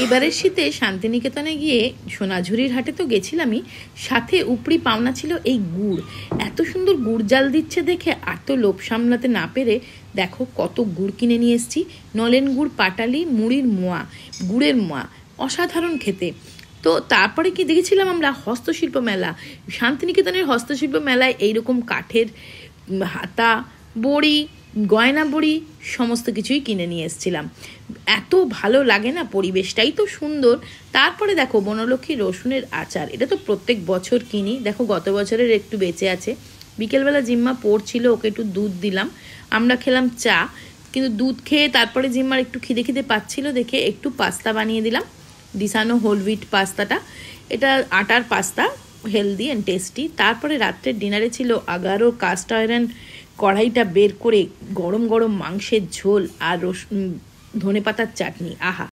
এবারের শীতে শান্তিনিকেতনে গিয়ে সোনাঝুরির হাটে তো গেছিলামই, সাথে উপরি পাওনা ছিল এই গুড়। এত সুন্দর গুড় জাল দিচ্ছে দেখে আর তো লোভ সামলাতে না পেরে দেখো কত গুড় কিনে নিয়ে এসেছি। নলেন গুড়, পাটালি, মুড়ির মোয়া, গুড়ের মোয়া, অসাধারণ খেতে। তো তারপরে কি দেখেছিলাম আমরা হস্তশিল্প মেলা। শান্তিনিকেতনের হস্তশিল্প মেলায় এইরকম কাঠের হাতা, বড়ি, গয়না বড়ি সমস্ত কিছুই কিনে নিয়ে এসেছিলাম। এত ভালো লাগে না, পরিবেশটাই তো সুন্দর। তারপরে দেখো বনলক্ষ্মী রসুনের আচার, এটা তো প্রত্যেক বছর কিনি। দেখো গত বছরের একটু বেঁচে আছে। বিকেলবেলা জিম্মা পড়ছিল, ওকে একটু দুধ দিলাম, আমরা খেলাম চা। কিন্তু দুধ খেয়ে তারপরে জিম্মার একটু খিদে খিদে পাচ্ছিল দেখে একটু পাস্তা বানিয়ে দিলাম, দিসানো হোল হুইট পাস্তাটা। এটা আটার পাস্তা, হেলদি অ্যান্ড টেস্টি। তারপরে রাত্রের ডিনারে ছিল আগারো কাস্ট আয়রন কড়াইটা বের করে গরম গরম মাংসের ঝোল আর ধনেপাতার চাটনি। আহা!